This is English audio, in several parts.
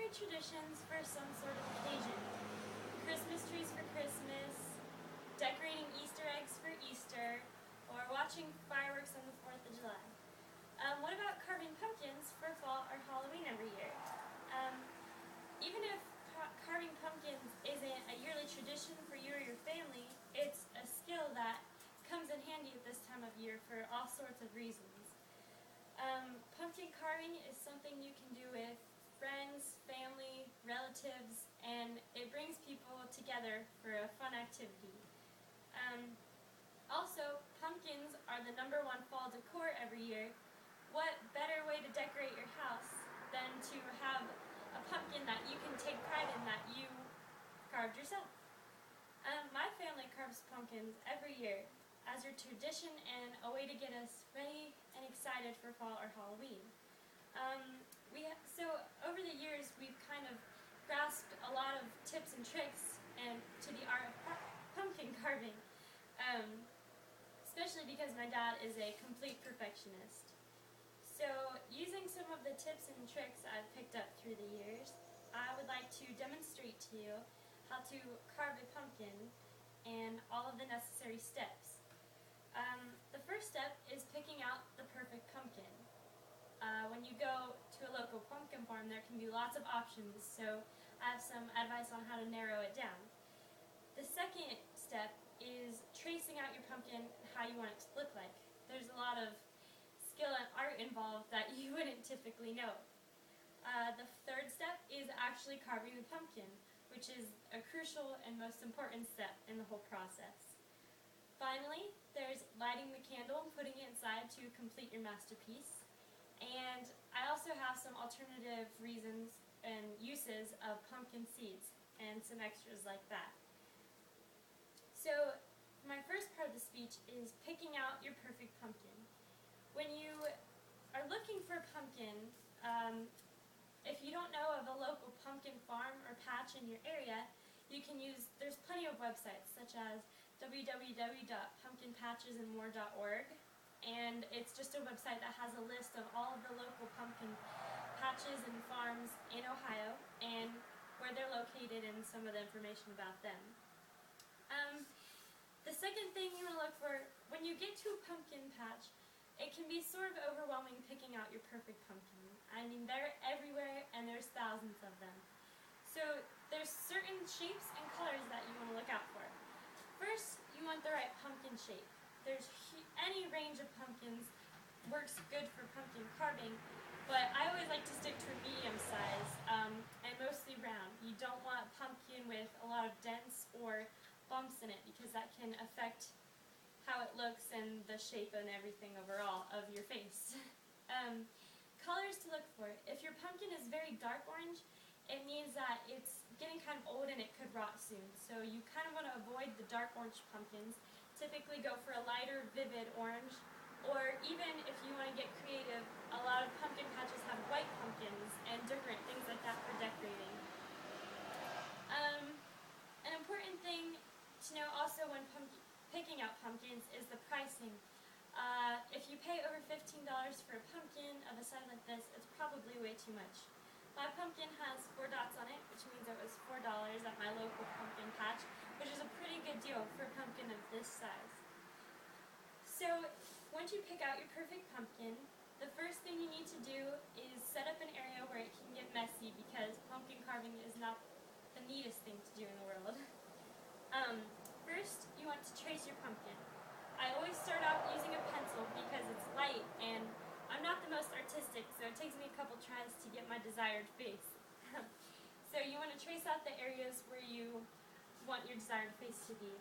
your traditions for some sort of occasion. Christmas trees for Christmas, decorating Easter eggs for Easter, or watching fireworks on the 4th of July. What about carving pumpkins for fall or Halloween every year? Even if carving pumpkins isn't a yearly tradition for you or your family, it's a skill that comes in handy at this time of year for all sorts of reasons. Pumpkin carving is something you can do with friends, family, relatives, and it brings people together for a fun activity. Also, pumpkins are the #1 fall decor every year. What better way to decorate your house than to have a pumpkin that you can take pride in that you carved yourself? My family carves pumpkins every year as a tradition and a way to get us ready and excited for fall or Halloween. So over the years we've kind of grasped a lot of tips and tricks and to the art of pumpkin carving, especially because my dad is a complete perfectionist. So using some of the tips and tricks I've picked up through the years, I would like to demonstrate to you how to carve a pumpkin and all of the necessary steps. The first step is picking out the perfect pumpkin. When you go to a local pumpkin farm, there can be lots of options, so I have some advice on how to narrow it down. The second step is tracing out your pumpkin and how you want it to look like. There's a lot of skill and art involved that you wouldn't typically know. The third step is actually carving the pumpkin, which is a crucial and most important step in the whole process. Finally, there's lighting the candle and putting it inside to complete your masterpiece. And I also have some alternative reasons and uses of pumpkin seeds and some extras like that. So my first part of the speech is picking out your perfect pumpkin. When you are looking for a pumpkin, if you don't know of a local pumpkin farm or patch in your area, there's plenty of websites such as www.pumpkinpatchesandmore.org, and it's just a website that has a list of all of the local pumpkin patches and farms in Ohio and where they're located and some of the information about them. The second thing you want to look for, when you get to a pumpkin patch, it can be sort of overwhelming picking out your perfect pumpkin. I mean, they're everywhere and there's thousands of them. So there's certain shapes and colors that you want to look out for. First, you want the right pumpkin shape. There's any range of pumpkins works good for pumpkin carving, but I always like to stick to a medium size and mostly round. You don't want a pumpkin with a lot of dents or bumps in it because that can affect how it looks and the shape and everything overall of your face. Colors to look for. If your pumpkin is very dark orange, it means that it's getting kind of old and it could rot soon. So you kind of want to avoid the dark orange pumpkins. Typically go for a lighter, vivid orange. Or even if you want to get creative, a lot of pumpkin patches have white pumpkins and different things like that for decorating. An important thing to know also when picking out pumpkins is the pricing. If you pay over $15 for a pumpkin of a size like this, it's probably way too much. My pumpkin has 4 dots on it, which means it was $4 at my local pumpkin patch, which is a pretty good deal for a pumpkin of this size. So, once you pick out your perfect pumpkin, the first thing you need to do is set up an area where it can get messy because pumpkin carving is not the neatest thing to do in the world. First, you want to trace your pumpkin. I always start out using a pencil because it's light and I'm not the most artistic, so it takes me a couple tries to get my desired face. So you want to trace out the areas where you want your desired face to be.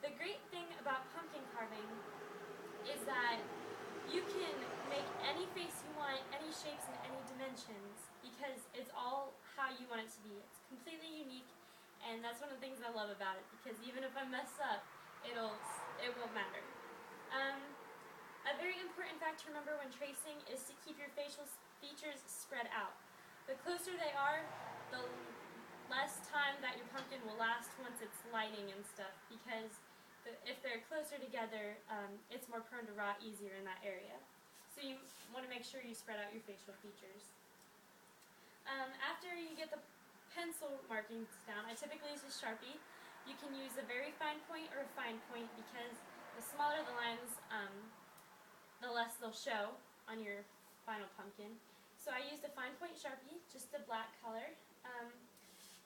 The great thing about pumpkin carving is that you can make any face you want, any shapes and any dimensions, because it's all how you want it to be. It's completely unique, and that's one of the things I love about it, because even if I mess up, it won't matter. A very important fact to remember when tracing is to keep your facial features spread out. The closer they are, the less time that your pumpkin will last once it's lighting and stuff, because if they're closer together, it's more prone to rot easier in that area. So you want to make sure you spread out your facial features. After you get the pencil markings down, I typically use a Sharpie. You can use a very fine point or a fine point because the smaller the lines, the less they'll show on your final pumpkin. So I used a fine point Sharpie, just a black color.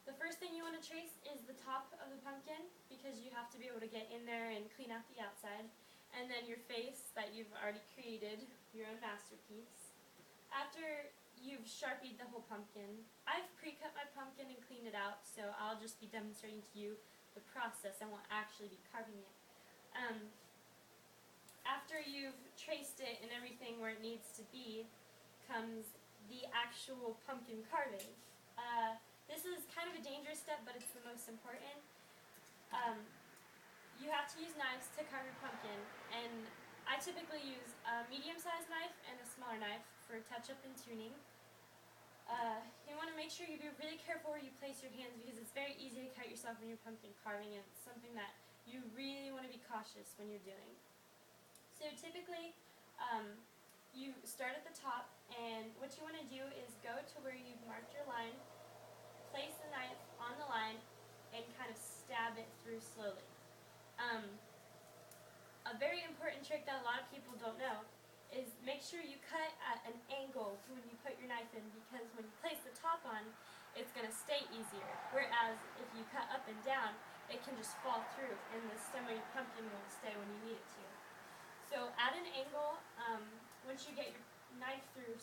The first thing you want to trace is the top of the pumpkin because you have to be able to get in there and clean out the outside. And then your face that you've already created, your own masterpiece. After you've Sharpied the whole pumpkin, I've pre-cut my pumpkin and cleaned it out, so I'll just be demonstrating to you the process. I won't actually be carving it. After you've traced it and everything where it needs to be, comes the actual pumpkin carving. This is kind of a dangerous step, but it's the most important. You have to use knives to carve your pumpkin, and I typically use a medium-sized knife and a smaller knife for touch-up and tuning. You want to make sure you be really careful where you place your hands because it's very easy to cut yourself when you're pumpkin carving, and it's something that you really want to be cautious when you're doing. So typically, you start at the top, and what you want to do is go to where you've marked your line, place the knife on the line, and kind of stab it through slowly. A very important trick that a lot of people don't know is make sure you cut at an angle when you put your knife in, because when you place the top on, it's going to stay easier. Whereas if you cut up and down, it can just fall through, and the stem of your pumpkin won't stay when you need it to. So at an angle, once you get your knife through,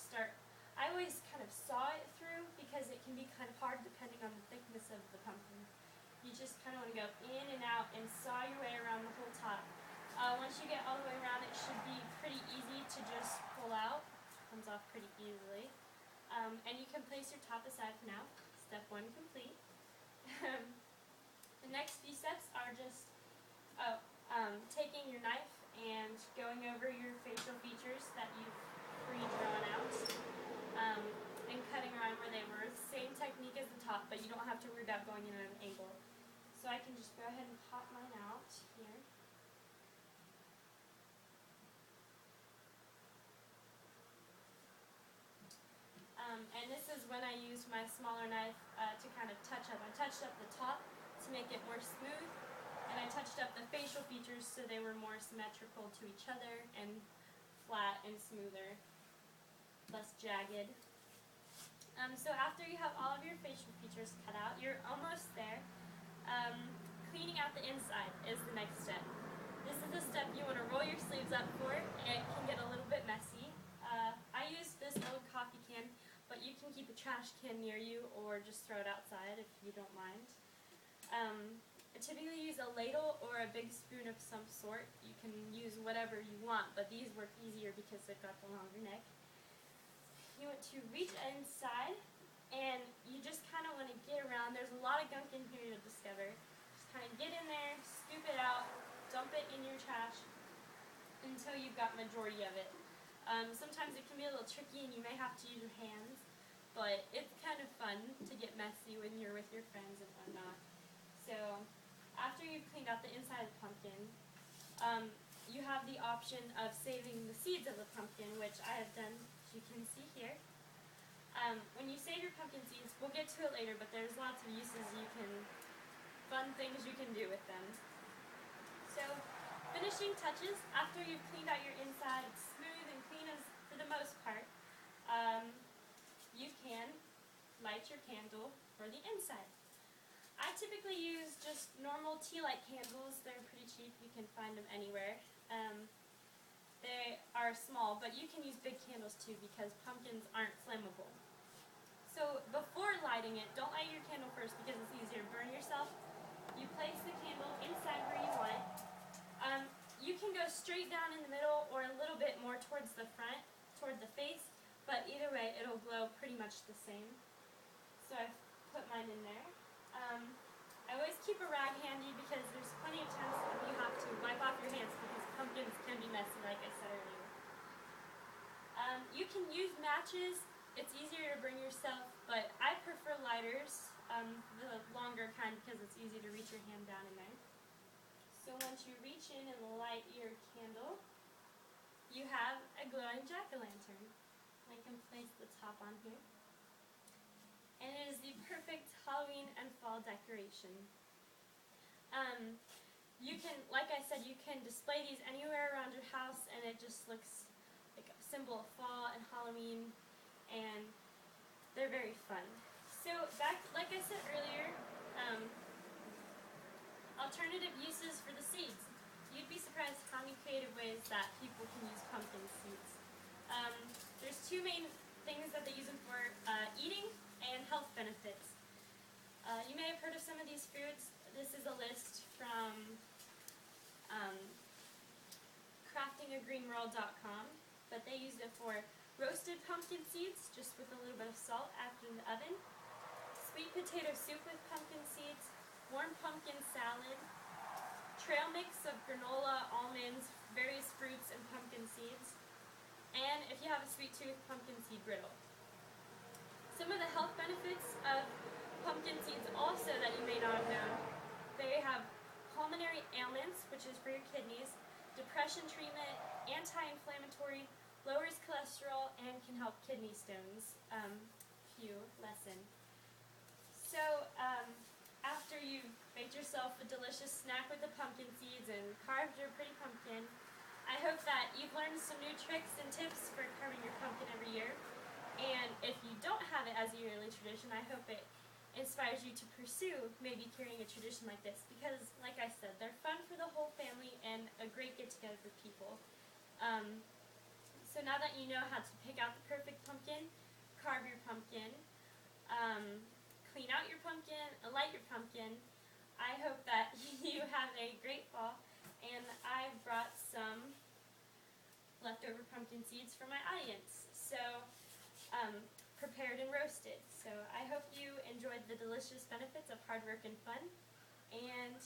I always kind of saw it through because it can be kind of hard depending on the thickness of the pumpkin. You just kind of want to go in and out and saw your way around the whole top. Once you get all the way around, it should be pretty easy to just pull out. It comes off pretty easily. And you can place your top aside for now. Step 1 complete. The next few steps are just taking your knife and going over your facial features that you've pre-drawn out, and cutting around where they were. Same technique as the top, but you don't have to worry about going in at an angle. So I can just go ahead and pop mine out here. And this is when I used my smaller knife to kind of touch up. I touched up the top to make it more smooth, and I touched up the facial features so they were more symmetrical to each other and flat and smoother, less jagged. So after you have all of your facial features cut out, you're almost there. Cleaning out the inside is the next step. This is the step you want to roll your sleeves up for. It can get a little bit messy. I use this old coffee can, but you can keep a trash can near you or just throw it outside if you don't mind. I typically use a ladle or a big spoon of some sort. You can use whatever you want, but these work easier because they've got the longer neck. You want to reach inside, and you just kind of want to get around. There's a lot of gunk in here to discover. Just kind of get in there, scoop it out, dump it in your trash until you've got majority of it. Sometimes it can be a little tricky and you may have to use your hands, but it's kind of fun to get messy when you're with your friends and whatnot. So after you've cleaned out the inside of the pumpkin, you have the option of saving the seeds of the pumpkin, which I have done, as you can see here. When you save your pumpkin seeds, we'll get to it later, but there's lots of uses fun things you can do with them. So, finishing touches, after you've cleaned out your inside, it's smooth and clean for the most part, you can light your candle for the inside. I typically use just normal tea light candles. They're pretty cheap. You can find them anywhere. They are small, but you can use big candles too because pumpkins aren't flammable. So before lighting it, don't light your candle first because it's easier to burn yourself. You place the candle inside where you want it. You can go straight down in the middle or a little bit more towards the front, toward the face, but either way it'll glow pretty much the same. So I've put mine in there. I always keep a rag handy because there's plenty of times when you have to wipe off your hands because pumpkins can be messy, like I said earlier. You can use matches. It's easier to bring yourself, but I prefer lighters, the longer kind, because it's easy to reach your hand down in there. So once you reach in and light your candle, you have a glowing jack-o'-lantern. I can place the top on here. and it is the perfect Halloween and fall decoration. You can, like I said, you can display these anywhere around your house, and it just looks like a symbol of fall and Halloween, and they're very fun. So back, like I said earlier, alternative uses for the seeds. You'd be surprised how many creative ways that people can use pumpkin seeds. There's two main things that they use them for, eating and health benefits. You may have heard of some of these foods. This is a list from craftingagreenworld.com, but they use it for roasted pumpkin seeds, just with a little bit of salt after in the oven, sweet potato soup with pumpkin seeds, warm pumpkin salad, trail mix of granola, almonds, various fruits, and pumpkin seeds, and if you have a sweet tooth, pumpkin seed griddle. Some of the health benefits of pumpkin seeds also that you may not have known. They have pulmonary ailments, which is for your kidneys, depression treatment, anti-inflammatory, lowers cholesterol, and can help kidney stones. Few lesson. So after you've baked yourself a delicious snack with the pumpkin seeds and carved your pretty pumpkin, I hope that you've learned some new tricks and tips for carving your pumpkin every year. And if you don't have it as a yearly tradition, I hope it inspires you to pursue maybe carrying a tradition like this, because like I said, they're fun for the whole family and a great get-together for people. So now that you know how to pick out the perfect pumpkin, carve your pumpkin, clean out your pumpkin, light your pumpkin, I hope that you have a great fall, and I brought some leftover pumpkin seeds for my audience. So prepared and roasted. So I hope you enjoyed the delicious benefits of hard work and fun, and